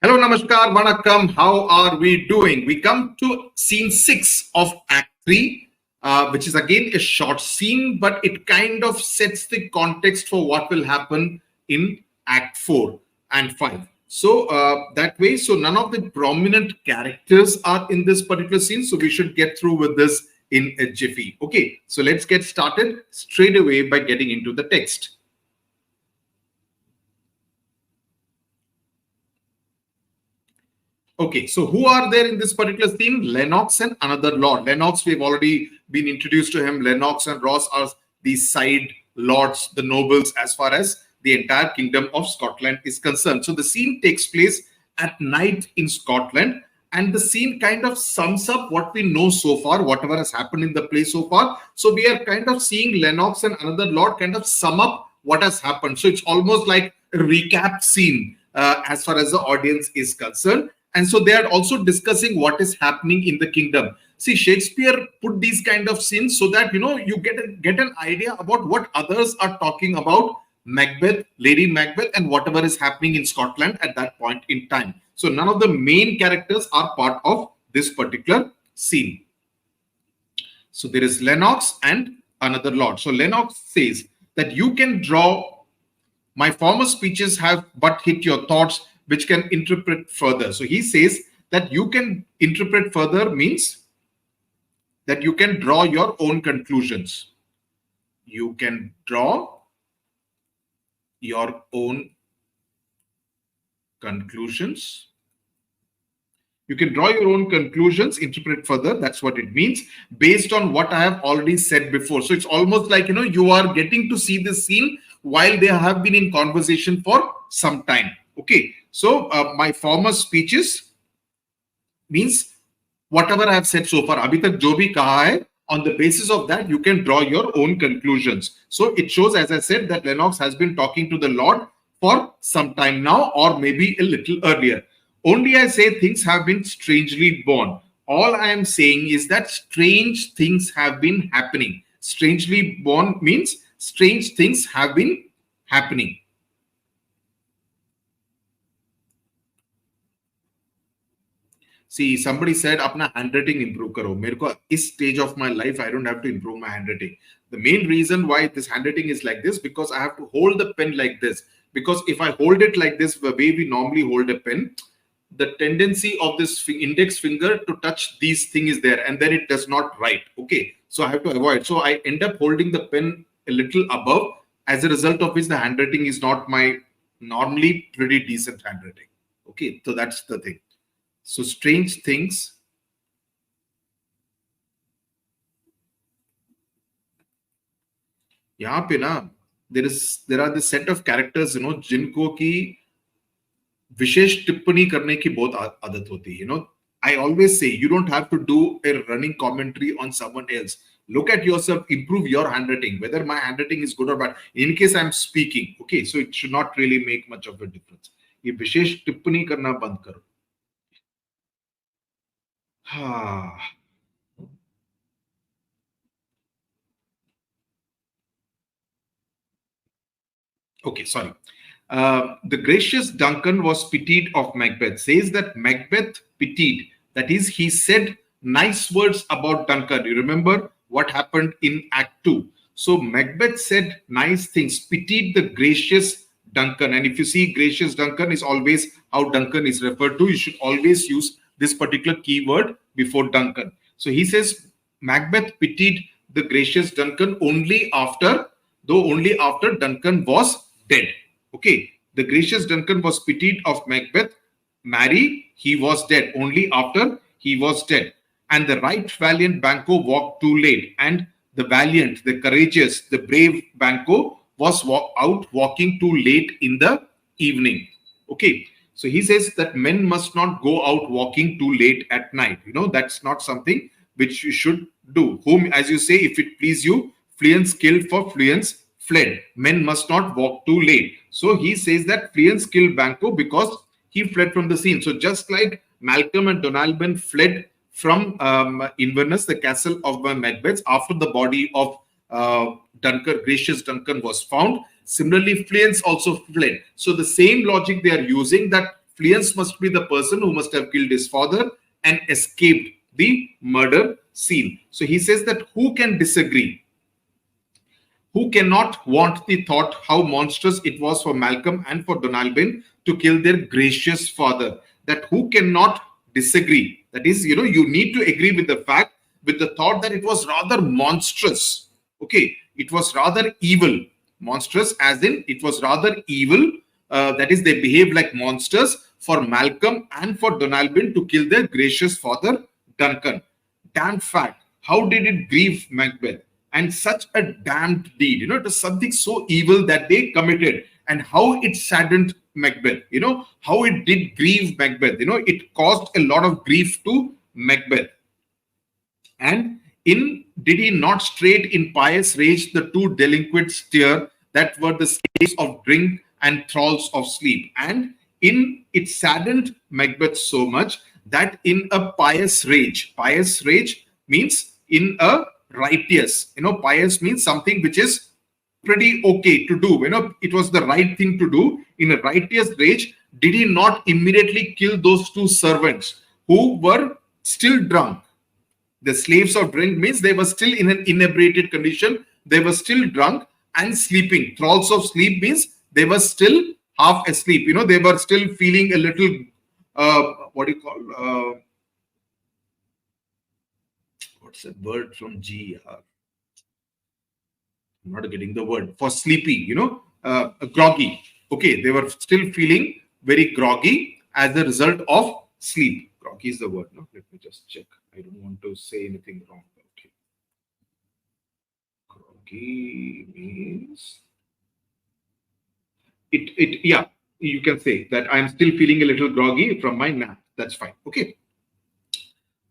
Hello, Namaskar, Vanakkam. How are we doing? We come to scene 6 of Act 3, which is again a short scene, but it kind of sets the context for what will happen in Act 4 and 5. So that way, so none of the prominent characters are in this particular scene. So we should get through with this in a jiffy. Okay, so let's get started straight away by getting into the text. Okay, so who are there in this particular scene? Lennox and another lord. Lennox, we've already been introduced to him. Lennox and Ross are the side lords, the nobles, as far as the entire kingdom of Scotland is concerned. So the scene takes place at night in Scotland, and the scene kind of sums up what we know so far, whatever has happened in the play so far. So we are kind of seeing Lennox and another lord kind of sum up what has happened. So it's almost like a recap scene as far as the audience is concerned. And so they are also discussing what is happening in the kingdom. See, Shakespeare put these kind of scenes so that, you get an idea about what others are talking about Macbeth, Lady Macbeth, and whatever is happening in Scotland at that point in time. So none of the main characters are part of this particular scene. So there is Lennox and another lord. So Lennox says that you can draw, my former speeches have but hit your thoughts, which can interpret further. So he says that you can interpret further means that you can draw your own conclusions. You can draw your own conclusions. You can draw your own conclusions, interpret further. That's what it means, based on what I have already said before. So it's almost like, you are getting to see this scene while they have been in conversation for some time. Okay. So my former speeches means whatever I have said so far, abhi tak jo bhi kaha hai, on the basis of that, you can draw your own conclusions. So it shows, as I said, that Lennox has been talking to the Lord for some time now, or maybe a little earlier. Only I say things have been strangely born. All I am saying is that strange things have been happening. Strangely born means strange things have been happening. See, somebody said, "Apna handwriting improve karo." Mere ko is stage of my life, I don't have to improve my handwriting. The main reason why this handwriting is like this, because I have to hold the pen like this. Because if I hold it like this, the way we normally hold a pen, the tendency of this index finger to touch these things is there, and then it does not write. Okay, so I have to avoid. So I end up holding the pen a little above, as a result of which the handwriting is not my normally pretty decent handwriting. Okay, so that's the thing. So strange things यहाँ पे ना there are the set of characters जिनको की विशेष टिप्पणी करने की बहुत आदत होती है. I always say you don't have to do a running commentary on someone else. Look at yourself, improve your handwriting, whether my handwriting is good or bad. In case I'm speaking, okay, so it should not really make much of a difference. ये विशेष टिप्पणी करना बंद करो. Okay, sorry. The gracious Duncan was pitied of Macbeth. Says that Macbeth pitied. That is, he said nice words about Duncan. You remember what happened in Act 2. So Macbeth said nice things, pitied the gracious Duncan. And if you see gracious Duncan is always how Duncan is referred to, you should always use this particular keyword before Duncan. So he says Macbeth pitied the gracious Duncan only after Duncan was dead. Okay, the gracious Duncan was pitied of Macbeth. Marry, he was dead only after he was dead. And the right valiant Banquo walked too late. And the valiant, the courageous, the brave Banquo was out walking too late in the evening. Okay, so he says that men must not go out walking too late at night. That's not something which you should do. Whom, as you say, if it please you, Fleance killed for Fleance fled. Men must not walk too late. So he says that Fleance killed Banquo because he fled from the scene. So just like Malcolm and Donalbain fled from Inverness, the castle of Macbeth, after the body of gracious Duncan was found, similarly Fleance also fled. So the same logic they are using, that Fleance must be the person who must have killed his father and escaped the murder scene. So he says that who can disagree? Who cannot want the thought how monstrous it was for Malcolm and for Donalbain to kill their gracious father? That who cannot disagree? That is, you need to agree with the fact, with the thought that it was rather monstrous. Okay, it was rather evil. Monstrous as in it was rather evil. That is, they behaved like monsters for Malcolm and for Donalbain to kill their gracious father, Duncan. Damn fact. How did it grieve Macbeth? And such a damned deed, it was something so evil that they committed, and how it saddened Macbeth, how it did grieve Macbeth, it caused a lot of grief to Macbeth. And did he not straight in pious rage the two delinquents steer that were the slaves of drink and thralls of sleep? And it saddened Macbeth so much that in a pious rage means in a righteous, pious means something which is pretty okay to do, it was the right thing to do. In a righteous rage, did he not immediately kill those two servants who were still drunk? The slaves of drink means they were still in an inebriated condition, they were still drunk and sleeping. Thralls of sleep means they were still half asleep, they were still feeling a little what's that word from G? I'm not getting the word for sleepy, groggy. Okay, they were still feeling very groggy as a result of sleep. Groggy is the word. No, let me just check. I don't want to say anything wrong. Okay, groggy means it. Yeah, you can say that I'm still feeling a little groggy from my nap. That's fine. Okay,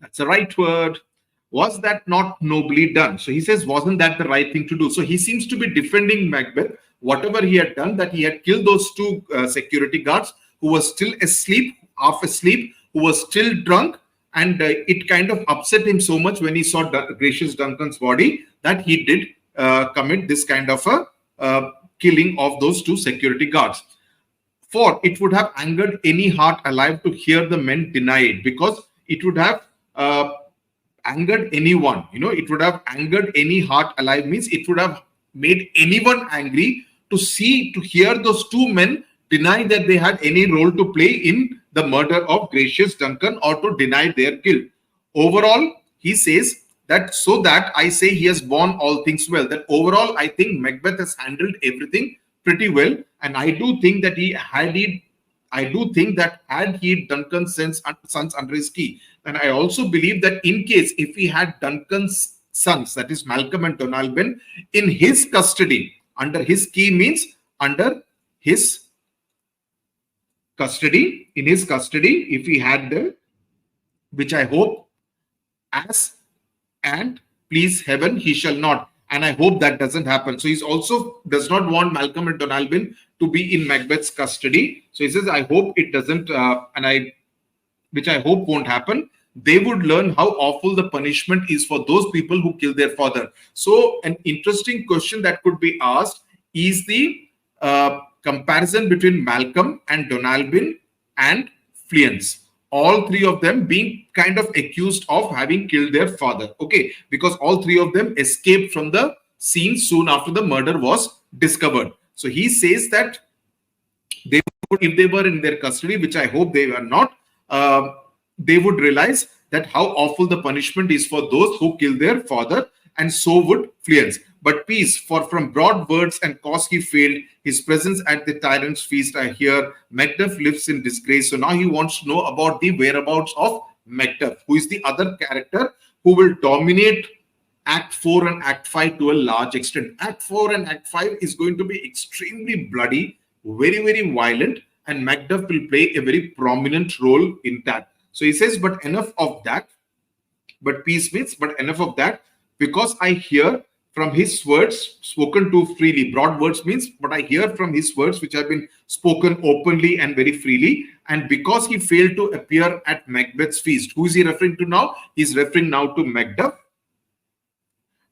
that's the right word. Was that not nobly done? So he says, wasn't that the right thing to do? So he seems to be defending Macbeth, whatever he had done, that he had killed those two security guards who were still asleep, half asleep, who was still drunk. And it kind of upset him so much when he saw gracious Duncan's body that he did commit this kind of a killing of those two security guards. For it would have angered any heart alive to hear the men deny it, because it would have angered anyone, it would have angered any heart alive, means it would have made anyone angry to hear those two men deny that they had any role to play in the murder of gracious Duncan, or to deny their guilt. Overall, he says that, so that I say he has borne all things well, that overall I think Macbeth has handled everything pretty well, and I do think that had he Duncan's sons under his key, and I also believe that in case if he had Duncan's sons, that is Malcolm and Donalbain, in his custody, under his key means under his custody, in his custody, if he had them, which I hope, and please heaven he shall not, and I hope that doesn't happen. So he also does not want Malcolm and Donalbain to be in Macbeth's custody. So he says, I hope it doesn't, which I hope won't happen. They would learn how awful the punishment is for those people who kill their father. So an interesting question that could be asked is the comparison between Malcolm and Donalbain and Fleance. All three of them being kind of accused of having killed their father. Okay, because all three of them escaped from the scene soon after the murder was discovered. So he says that they would, if they were in their custody, which I hope they were not, they would realize that how awful the punishment is for those who kill their father, and so would Fleance. But peace, for from broad words and cause he failed, his presence at the tyrant's feast I hear, Macduff lives in disgrace. So now he wants to know about the whereabouts of Macduff, who is the other character who will dominate Act 4 and Act 5 to a large extent. Act 4 and Act 5 is going to be extremely bloody, very, very violent, and Macduff will play a very prominent role in that. So he says, but enough of that. But peace means, but enough of that, because I hear from his words spoken to freely. Broad words means, but I hear from his words which have been spoken openly and very freely. And because he failed to appear at Macbeth's feast. Who is he referring to now? He's referring now to Macduff.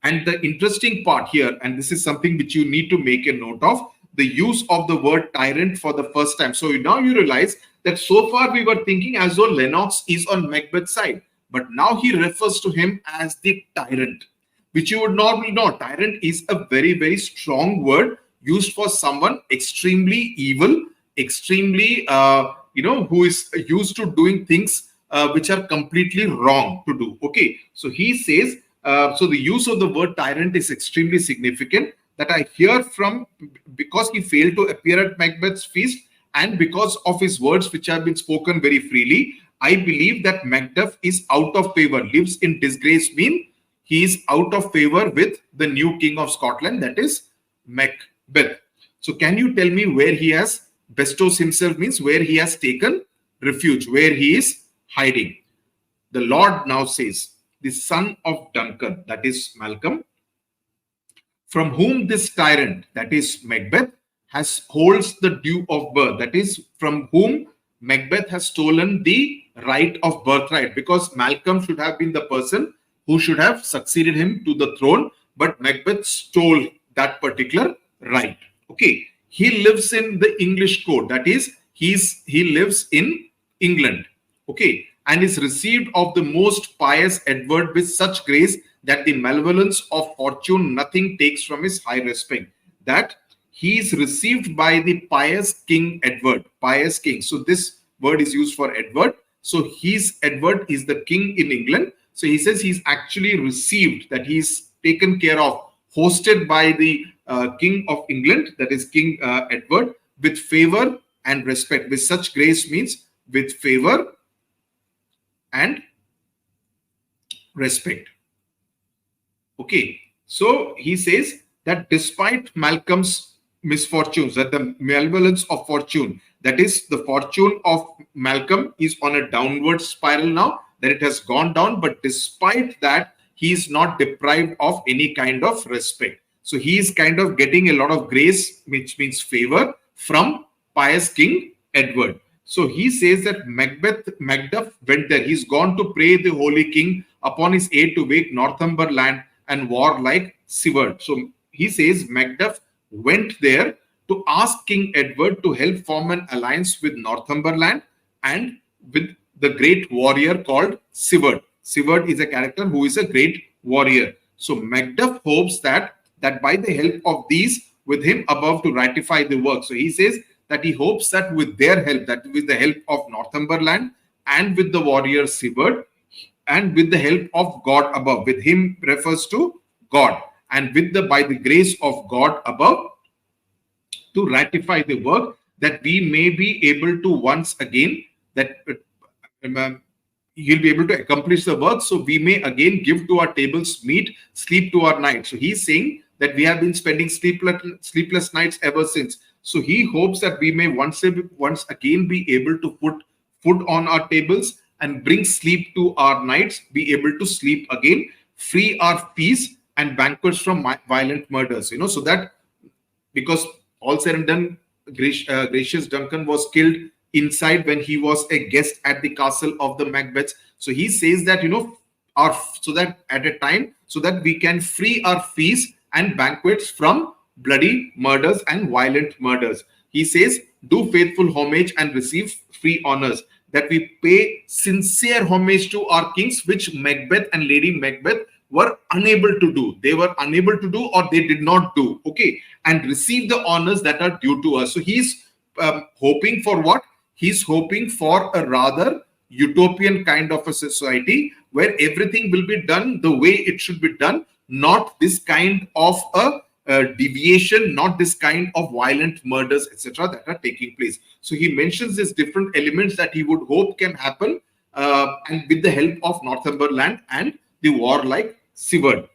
And the interesting part here, and this is something which you need to make a note of, the use of the word tyrant for the first time. So now you realize that so far we were thinking as though Lennox is on Macbeth's side, but now he refers to him as the tyrant, which you would normally know. Tyrant is a very, very strong word used for someone extremely evil, extremely, who is used to doing things which are completely wrong to do. Okay, so he says, so the use of the word tyrant is extremely significant, that I hear from, because he failed to appear at Macbeth's feast and because of his words which have been spoken very freely. I believe that Macduff is out of favor, lives in disgrace, mean he is out of favor with the new king of Scotland, that is Macbeth. So can you tell me where he has bestows himself, means where he has taken refuge, where he is hiding? The Lord now says, the son of Duncan, that is Malcolm, from whom this tyrant, that is Macbeth, holds the due of birth, that is from whom Macbeth has stolen the right of birthright, because Malcolm should have been the person who should have succeeded him to the throne, but Macbeth stole that particular right. Okay, he lives in the English court, that is he lives in England. Okay, and is received of the most pious Edward with such grace that the malevolence of fortune nothing takes from his high respect. That he is received by the pious King Edward, pious king. So this word is used for Edward. So Edward is the king in England. So he says he's actually received, that he's taken care of, hosted by the King of England, that is King Edward, with favor and respect. With such grace means with favor and respect. Okay, so he says that despite Malcolm's misfortunes, that the malevolence of fortune, that is the fortune of Malcolm is on a downward spiral now, that it has gone down, but despite that, he is not deprived of any kind of respect. So he is kind of getting a lot of grace, which means favor, from pious King Edward. So he says that Macduff went there. He's gone to pray the Holy King upon his aid to wake Northumberland and war like Seward. So he says Macduff went there to ask King Edward to help form an alliance with Northumberland and with the great warrior called Seward. Seward is a character who is a great warrior. So Macduff hopes that by the help of these, with him above to ratify the work. So he says that he hopes that with their help, that with the help of Northumberland and with the warrior Seward, and with the help of God above, with him refers to God, and by the grace of God above, to ratify the work, that we may be able to once again, that he'll be able to accomplish the work, so we may again give to our tables meat, sleep to our nights. So he's saying that we have been spending sleepless nights ever since. So he hopes that we may once again be able to put food on our tables and bring sleep to our nights, be able to sleep again, free our peace and banquets from violent murders. So that, because all said and done, gracious Duncan was killed inside when he was a guest at the castle of the Macbeths. So he says that, so that at a time, so that we can free our feasts and banquets from bloody murders and violent murders. He says, do faithful homage and receive free honors, that we pay sincere homage to our kings, which Macbeth and Lady Macbeth were unable to do. They were unable to do, or they did not do. Okay, and receive the honors that are due to us. So he's hoping for what? He's hoping for a rather utopian kind of a society where everything will be done the way it should be done, not this kind of a deviation, not this kind of violent murders, etc., that are taking place. So he mentions these different elements that he would hope can happen, and with the help of Northumberland and the warlike Seward.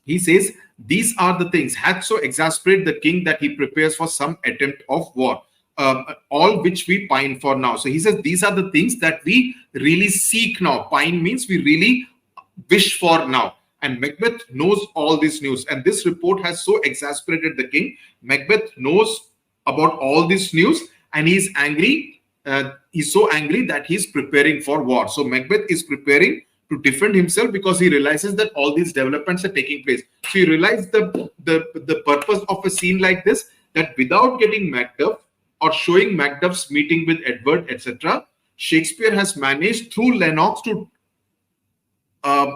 He says these are the things had so exasperate the king that he prepares for some attempt of war, all which we pine for now. So he says these are the things that we really seek now. Pine means we really wish for now. And Macbeth knows all this news, and this report has so exasperated the king. Macbeth knows about all this news, and he's angry. He's so angry that he's preparing for war. So Macbeth is preparing to defend himself because he realizes that all these developments are taking place. So you realize the purpose of a scene like this, that without getting Macduff or showing Macduff's meeting with Edward, etc., Shakespeare has managed through Lennox to uh,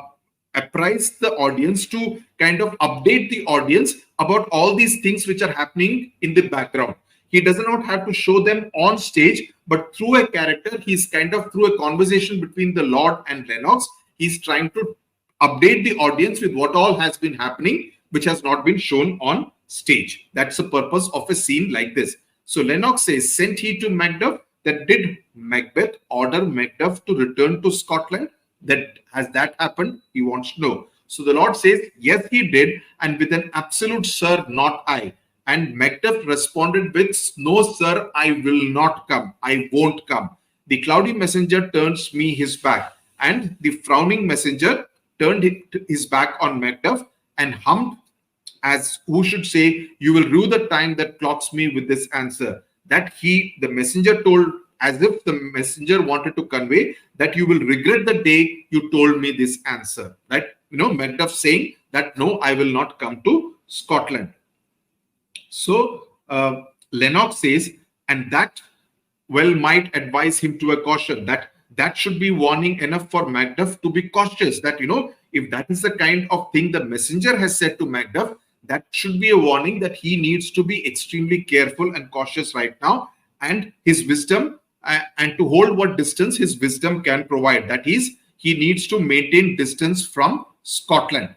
apprise the audience, to kind of update the audience about all these things which are happening in the background. He does not have to show them on stage, but through a character, he's kind of, through a conversation between the Lord and Lennox, he's trying to update the audience with what all has been happening, which has not been shown on stage. That's the purpose of a scene like this. So Lennox says, sent he to Macduff, that did Macbeth order Macduff to return to Scotland? That has that happened? He wants to know. So the Lord says, yes, he did, and with an absolute sir, not I. And Macduff responded with, no, sir, I will not come. I won't come. The cloudy messenger turns me his back, and the frowning messenger turned his back on Macduff and hummed as who should say, you will rue the time that clocks me with this answer. That the messenger told, as if the messenger wanted to convey that you will regret the day you told me this answer. Right? Macduff saying that, no, I will not come to Scotland. So Lennox says, and that well might advise him to a caution, that should be warning enough for Macduff to be cautious, that, if that is the kind of thing the messenger has said to Macduff, that should be a warning that he needs to be extremely careful and cautious right now, and his wisdom, and to hold what distance his wisdom can provide. That is, he needs to maintain distance from Scotland.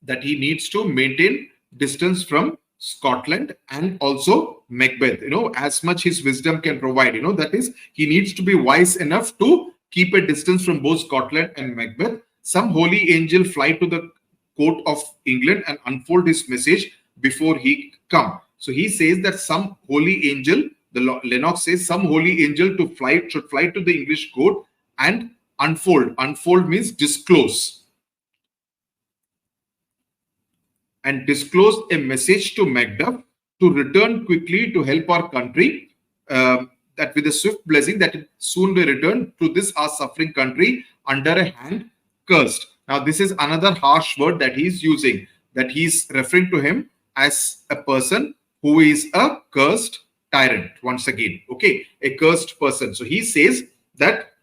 That he needs to maintain distance from Scotland and also Macbeth, as much his wisdom can provide, that is, he needs to be wise enough to keep a distance from both Scotland and Macbeth. Some holy angel fly to the court of England and unfold his message before he come. So he says that some holy angel, Lennox says, some holy angel should fly to the English court and unfold. Unfold means disclose. And disclose a message to Macduff to return quickly to help our country, that with a swift blessing that soon we return to this our suffering country under a hand cursed. Now this is another harsh word that he's using, that he's referring to him as a person who is a cursed tyrant. Once again, okay, a cursed person. So he says that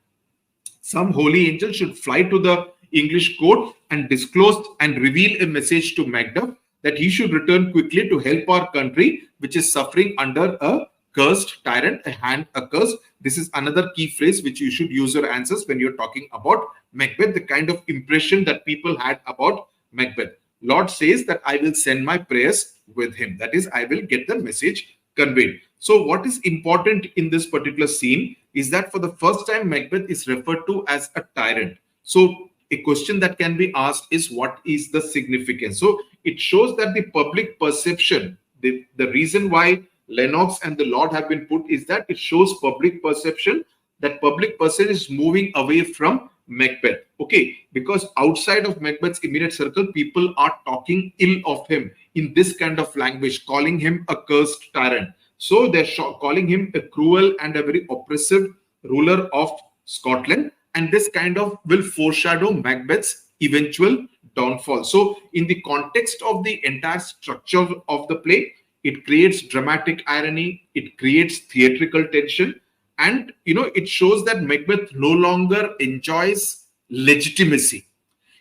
some holy angel should fly to the English court and disclose and reveal a message to Macduff that he should return quickly to help our country, which is suffering under a cursed tyrant, a hand accursed. This is another key phrase which you should use your answers when you're talking about Macbeth, the kind of impression that people had about Macbeth. Lord says that I will send my prayers with him. That is, I will get the message conveyed. So what is important in this particular scene is that for the first time, Macbeth is referred to as a tyrant. So a question that can be asked is, what is the significance? So it shows that the public perception, the reason why Lennox and the Lord have been put is that it shows public perception, that public person is moving away from Macbeth. Okay, because outside of Macbeth's immediate circle, people are talking ill of him in this kind of language, calling him a cursed tyrant. So they're calling him a cruel and a very oppressive ruler of Scotland. And this kind of will foreshadow Macbeth's eventual downfall. So in the context of the entire structure of the play, it creates dramatic irony, it creates theatrical tension, and it shows that Macbeth no longer enjoys legitimacy.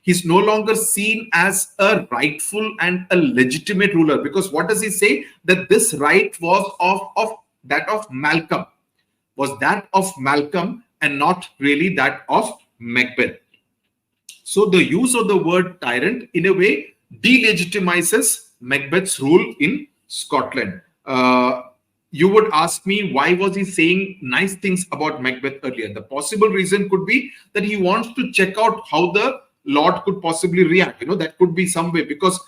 He's no longer seen as a rightful and a legitimate ruler, because what does he say? That this right was of Malcolm, and not really that of Macbeth. So the use of the word tyrant in a way delegitimizes Macbeth's rule in Scotland. You would ask me, why was he saying nice things about Macbeth earlier? The possible reason could be that he wants to check out how the Lord could possibly react. That could be some way, because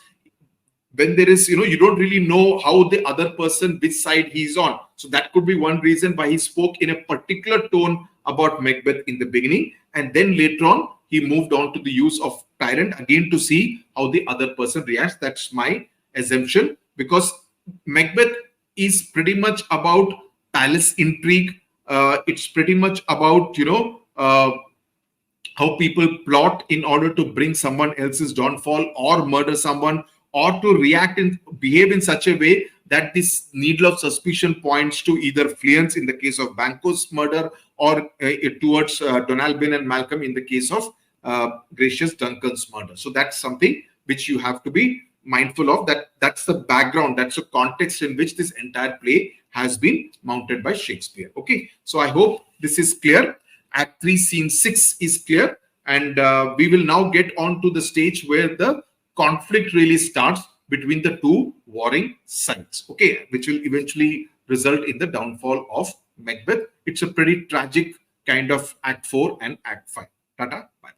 when there is, you don't really know how the other person, which side he's on. So that could be one reason why he spoke in a particular tone about Macbeth in the beginning. And then later on, he moved on to the use of tyrant again to see how the other person reacts. That's my assumption, because Macbeth is pretty much about palace intrigue. It's pretty much about, how people plot in order to bring someone else's downfall or murder someone, or to react and behave in such a way that this needle of suspicion points to either fleance in the case of Banquo's murder, or towards Donalbain and Malcolm in the case of Gracious Duncan's murder. So that's something which you have to be mindful of. That's the background, that's the context in which this entire play has been mounted by Shakespeare. Okay, so I hope this is clear. Act 3, Scene 6 is clear, and we will now get on to the stage where the conflict really starts between the two warring sides, okay, which will eventually result in the downfall of Macbeth. It's a pretty tragic kind of Act 4 and Act 5. Tata, bye.